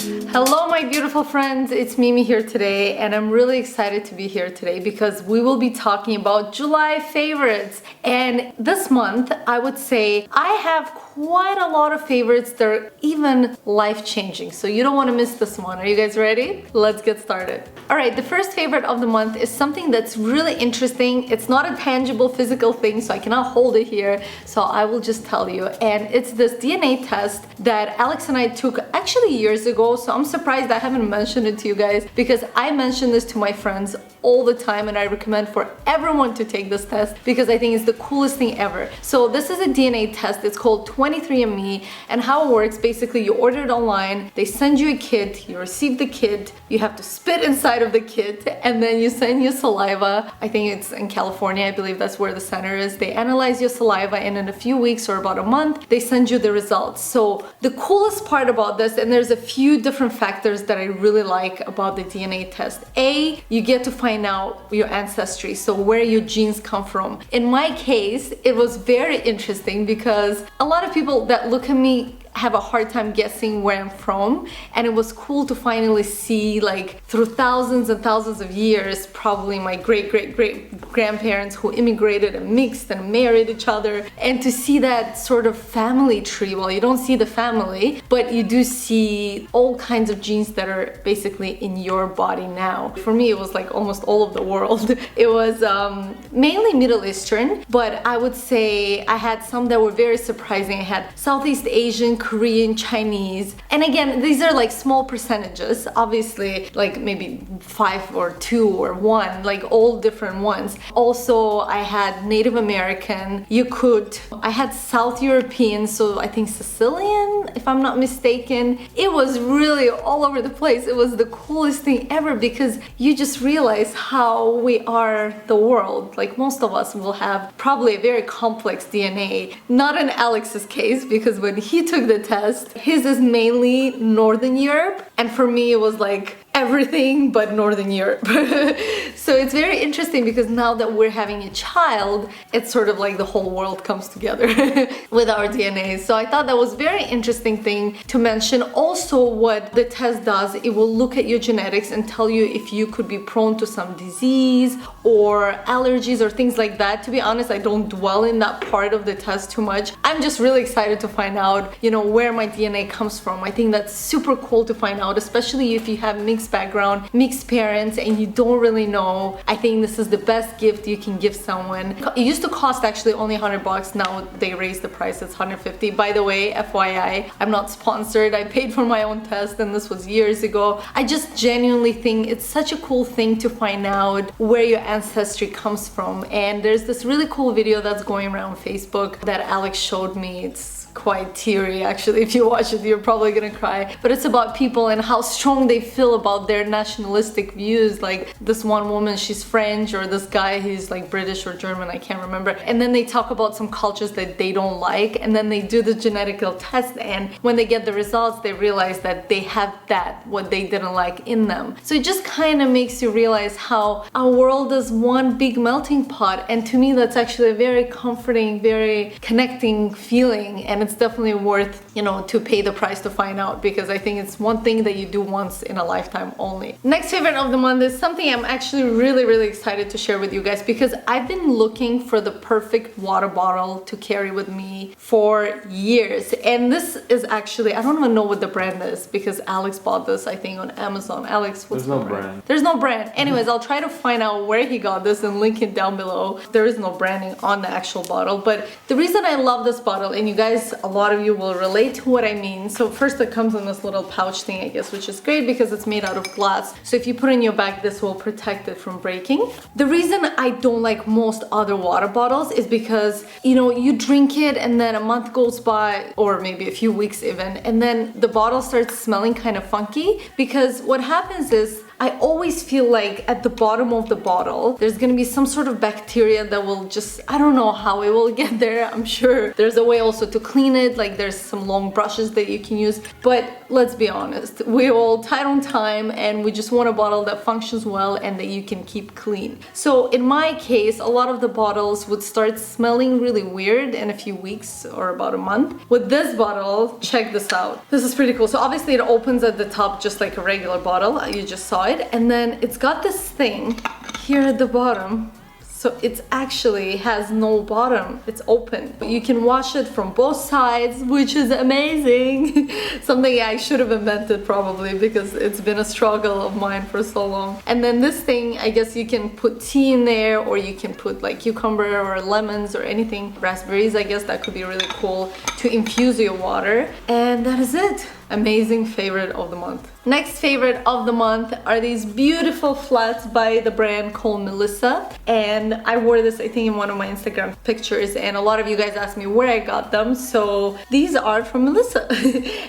Hello my beautiful friends, it's Mimi here today and I'm really excited to be here today because we will be talking about July favorites. And this month I would say I have quite a lot of favorites that are even life-changing, so you don't want to miss this one. Are you guys ready? Let's get started. Alright, the first favorite of the month is something that's really interesting. It's not a tangible physical thing, so I cannot hold it here, so I will just tell you. And it's this DNA test that Alex and I took actually years ago, so I'm surprised I haven't mentioned it to you guys because I mention this to my friends all the time and I recommend for everyone to take this test because I think it's the coolest thing ever. So this is a DNA test. It's called 23andMe, and how it works, basically you order it online, they send you a kit, you receive the kit, you have to spit inside of the kit, and then you send your saliva. I think it's in California, I believe that's where the center is. They analyze your saliva and in a few weeks or about a month they send you the results. So the coolest part about this, and there's a few different factors that I really like about the DNA test. A, you get to find out your ancestry, so where your genes come from. In my case, it was very interesting because a lot of people that look at me have a hard time guessing where I'm from, and it was cool to finally see, like, through thousands and thousands of years, probably my great-great-great-grandparents who immigrated and mixed and married each other, and to see that sort of family tree. Well, you don't see the family, but you do see all kinds of genes that are basically in your body now. For me, it was like almost all of the world. It was mainly Middle Eastern, but I would say I had some that were very surprising. I had Southeast Asian, Korean, Chinese, and again, these are like small percentages, obviously, like maybe 5 or 2 or 1, like all different ones. Also, I had Native American, Yakut, I had South European, so I think Sicilian, if I'm not mistaken. It was really all over the place. It was the coolest thing ever because you just realize how we are the world. Like, most of us will have probably a very complex DNA. Not in Alex's case, because when he took the test, his is mainly Northern Europe, and for me it was like everything but Northern Europe. So it's very interesting because now that we're having a child, it's sort of like the whole world comes together with our DNA. So I thought that was a very interesting thing to mention. Also, what the test does, it will look at your genetics and tell you if you could be prone to some disease or allergies or things like that. To be honest, I don't dwell in that part of the test too much. I'm just really excited to find out, you know, where my DNA comes from. I think that's super cool to find out, especially if you have mixed background, mixed parents, and you don't really know. I think this is the best gift you can give someone. It used to cost actually only $100. Now they raised the price, it's $150. By the way, FYI, I'm not sponsored. I paid for my own test and this was years ago. I just genuinely think it's such a cool thing to find out where your ancestry comes from. And there's this really cool video that's going around Facebook that Alex showed me. It's quite teary actually. If you watch it, you're probably gonna cry, but it's about people and how strong they feel about their nationalistic views. Like this one woman, she's French, or this guy, he's like British or German, I can't remember, and then they talk about some cultures that they don't like, and then they do the genetical test, and when they get the results they realize that they have that what they didn't like in them. So it just kind of makes you realize how our world is one big melting pot, and to me that's actually a very comforting, very connecting feeling, and it's definitely worth, you know, to pay the price to find out, because I think it's one thing that you do once in a lifetime only. Next favorite of the month is something I'm actually really excited to share with you guys because I've been looking for the perfect water bottle to carry with me for years, and this is actually, I don't even know what the brand is because Alex bought this I think on Amazon. Alex, what's the brand? There's no brand. Anyways, I'll try to find out where he got this and link it down below. There is no branding on the actual bottle, but the reason I love this bottle, and you guys, a lot of you will relate to what I mean. So first it comes in this little pouch thing, I guess, which is great because it's made out of glass. So if you put it in your bag, this will protect it from breaking. The reason I don't like most other water bottles is because, you know, you drink it and then a month goes by, or maybe a few weeks even, and then the bottle starts smelling kind of funky because what happens is I always feel like at the bottom of the bottle, there's gonna be some sort of bacteria that will just, I don't know how it will get there. I'm sure there's a way also to clean it, like there's some long brushes that you can use, but let's be honest, we're all tight on time and we just want a bottle that functions well and that you can keep clean. So in my case, a lot of the bottles would start smelling really weird in a few weeks or about a month. With this bottle, check this out. This is pretty cool. So obviously it opens at the top just like a regular bottle, you just saw it, and then it's got this thing here at the bottom. So it actually has no bottom, it's open. You can wash it from both sides, which is amazing. Something I should have invented probably, because it's been a struggle of mine for so long. And then this thing, I guess you can put tea in there, or you can put like cucumber or lemons or anything. Raspberries, I guess that could be really cool to infuse your water. And that is it. Amazing favorite of the month. Next favorite of the month are these beautiful flats by the brand called Melissa, and I wore this I think in one of my Instagram pictures, and a lot of you guys asked me where I got them. So these are from Melissa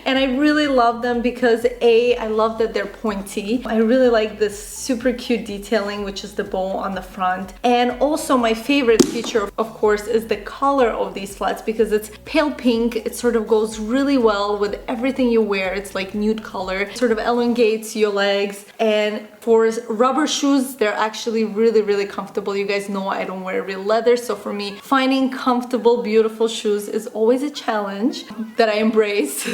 and I really love them because I love that they're pointy. I really like this super cute detailing, which is the bow on the front, and also my favorite feature of course is the color of these flats, because it's pale pink. It sort of goes really well with everything you wear. It's like nude color, sort of elongates your legs. And for rubber shoes, they're actually really comfortable. You guys know I don't wear real leather, so for me finding comfortable beautiful shoes is always a challenge that I embrace.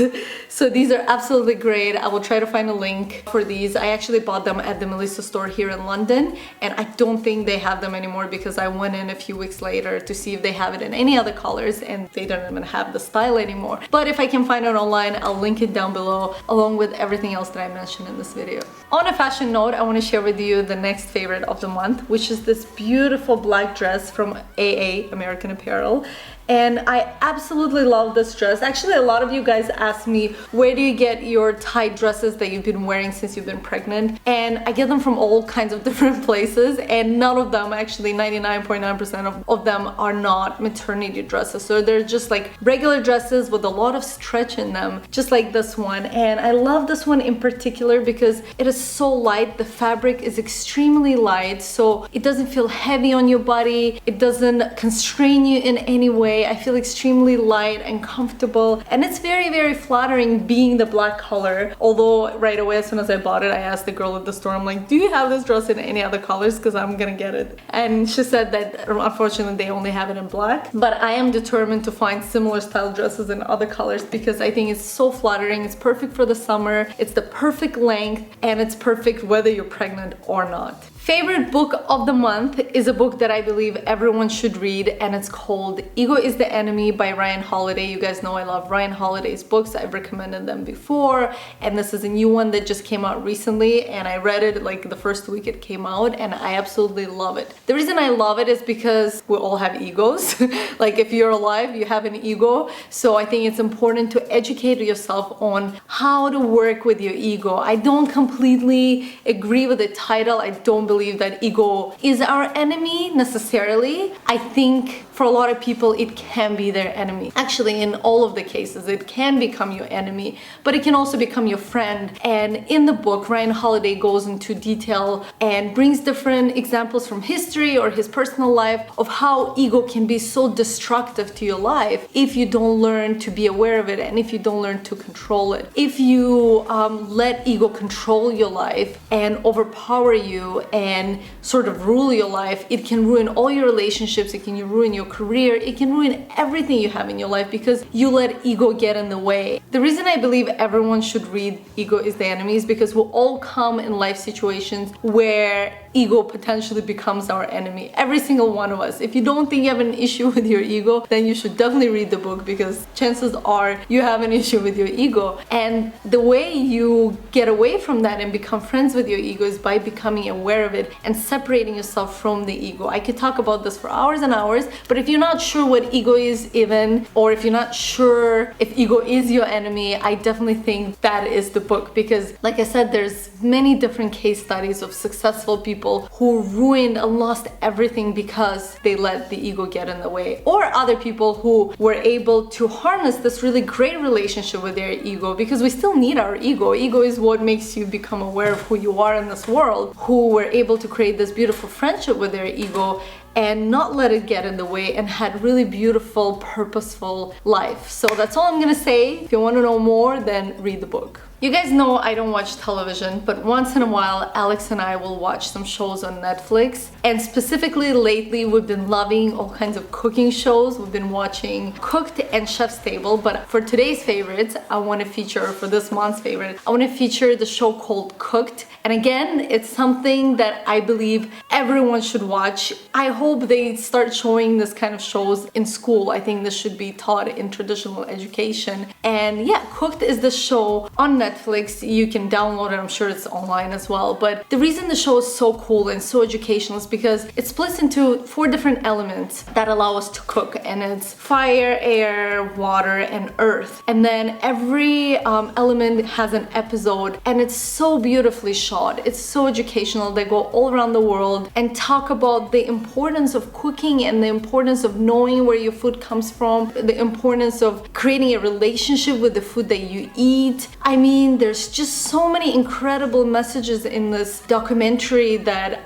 So these are absolutely great. I will try to find a link for these. I actually bought them at the Melissa store here in London, and I don't think they have them anymore because I went in a few weeks later to see if they have it in any other colors, and they don't even have the style anymore. But if I can find it online, I'll link it down below along with everything else that I mentioned in this video. On a fashion note, I want to share with you the next favorite of the month, which is this beautiful black dress from AA, American Apparel. And I absolutely love this dress. Actually, a lot of you guys ask me, where do you get your tight dresses that you've been wearing since you've been pregnant? And I get them from all kinds of different places, and none of them, actually 99.9% of them are not maternity dresses. So they're just like regular dresses with a lot of stretch in them, just like this one. And I love this one in particular because it is so light. The fabric is extremely light, so it doesn't feel heavy on your body. It doesn't constrain you in any way. I feel extremely light and comfortable, and it's very flattering being the black color. Although right away as soon as I bought it, I asked the girl at the store, I'm like, do you have this dress in any other colors, because I'm gonna get it. And she said that unfortunately they only have it in black, but I am determined to find similar style dresses in other colors because I think it's so flattering. It's perfect for the summer, it's the perfect length, and it's perfect whether you're pregnant or not. Favorite book of the month is a book that I believe everyone should read, and it's called Ego is the Enemy by Ryan Holiday. You guys know I love Ryan Holiday's books. I've recommended them before, and this is a new one that just came out recently, and I read it like the first week it came out, and I absolutely love it. The reason I love it is because we all have egos. Like if you're alive, you have an ego. So I think it's important to educate yourself on how to work with your ego. I don't completely agree with the title. I don't believe that ego is our enemy necessarily. I think for a lot of people it can be their enemy. Actually, in all of the cases it can become your enemy, but it can also become your friend. And in the book, Ryan Holiday goes into detail and brings different examples from history or his personal life of how ego can be so destructive to your life if you don't learn to be aware of it, and if you don't learn to control it. If you let ego control your life and overpower you and sort of rule your life, it can ruin all your relationships, it can ruin your career, it can ruin everything you have in your life because you let ego get in the way. The reason I believe everyone should read Ego is the Enemy is because we'll all come in life situations where ego potentially becomes our enemy. Every single one of us. If you don't think you have an issue with your ego, then you should definitely read the book, because chances are you have an issue with your ego. And the way you get away from that and become friends with your ego is by becoming aware of it and separating yourself from the ego. I could talk about this for hours and hours, but But if you're not sure what ego is even, or if you're not sure if ego is your enemy, I definitely think that is the book, because like I said, there's many different case studies of successful people who ruined and lost everything because they let the ego get in the way, or other people who were able to harness this really great relationship with their ego, because we still need our ego. Ego is what makes you become aware of who you are in this world, who were able to create this beautiful friendship with their ego and not let it get in the way, and had really beautiful, purposeful life. So that's all I'm gonna say. If you want to know more, then read the book. You guys know I don't watch television, but once in a while Alex and I will watch some shows on Netflix, and specifically lately we've been loving all kinds of cooking shows. We've been watching Cooked and Chef's Table, but for today's favorites, I want to feature, for this month's favorite, I want to feature the show called Cooked. And again, it's something that I believe everyone should watch. I hope they start showing this kind of shows in school. I think this should be taught in traditional education. And yeah, Cooked is the show on Netflix. You can download it. I'm sure it's online as well. But the reason the show is so cool and so educational is because it splits into 4 different elements that allow us to cook. And it's fire, air, water, and earth. And then every element has an episode, and it's so beautifully shot. It's so educational. They go all around the world and talk about the importance of cooking and the importance of knowing where your food comes from, the importance of creating a relationship with the food that you eat. I mean, there's just so many incredible messages in this documentary that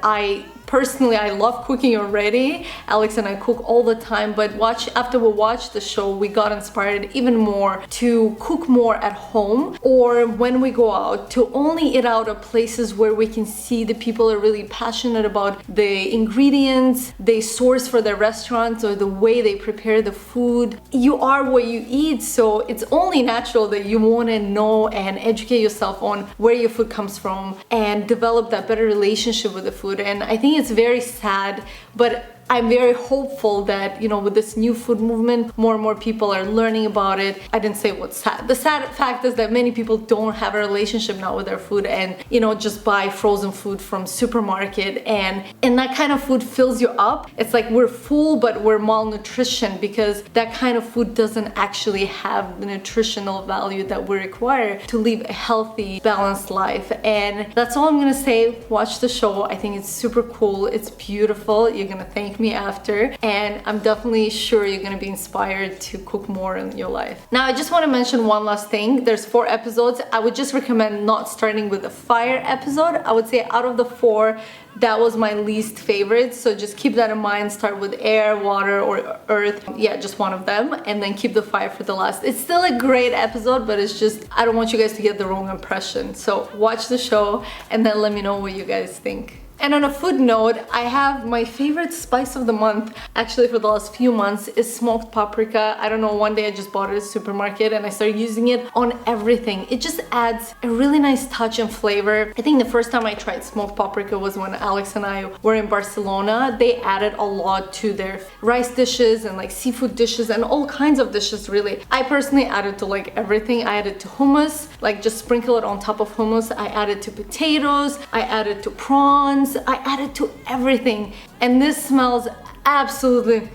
Personally, I love cooking already. Alex and I cook all the time, but after we watched the show, we got inspired even more to cook more at home, or when we go out, to only eat out at places where we can see the people are really passionate about the ingredients they source for their restaurants or the way they prepare the food. You are what you eat, so it's only natural that you want to know and educate yourself on where your food comes from and develop that better relationship with the food. And I think it's very sad, but I'm very hopeful that, with this new food movement, more and more people are learning about it. I didn't say what's sad. The sad fact is that many people don't have a relationship now with their food, and, just buy frozen food from supermarket, and that kind of food fills you up. It's like we're full, but we're malnutrition, because that kind of food doesn't actually have the nutritional value that we require to live a healthy, balanced life. And that's all I'm gonna say. Watch the show. I think it's super cool. It's beautiful. You're gonna thank me after, and I'm definitely sure you're gonna be inspired to cook more in your life. Now, I just want to mention one last thing. There's 4 episodes. I would just recommend not starting with the fire episode. I would say out of the 4, that was my least favorite, so just keep that in mind. Start with air, water, or earth. Yeah, just one of them, and then keep the fire for the last. It's still a great episode, but it's just, I don't want you guys to get the wrong impression. So watch the show and then let me know what you guys think. And on a food note, I have my favorite spice of the month, actually for the last few months, is smoked paprika. I don't know, one day I just bought it at the supermarket and I started using it on everything. It just adds a really nice touch and flavor. I think the first time I tried smoked paprika was when Alex and I were in Barcelona. They added a lot to their rice dishes and like seafood dishes and all kinds of dishes, really. I personally added to like everything. I added to hummus, like just sprinkle it on top of hummus. I added to potatoes, I added to prawns, I added to everything, and this smells absolutely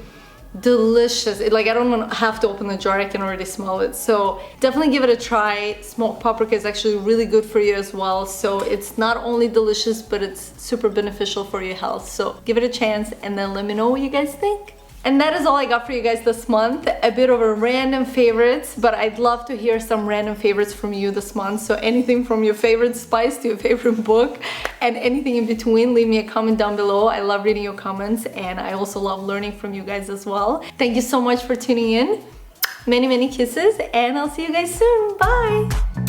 delicious. I don't have to open the jar, I can already smell it. So definitely give it a try. Smoked paprika is actually really good for you as well, so it's not only delicious, but it's super beneficial for your health. So give it a chance and then let me know what you guys think. And that is all I got for you guys this month. A bit of a random favorites, but I'd love to hear some random favorites from you this month. So anything from your favorite spice to your favorite book and anything in between, leave me a comment down below. I love reading your comments, and I also love learning from you guys as well. Thank you so much for tuning in. Many, many kisses, and I'll see you guys soon. Bye!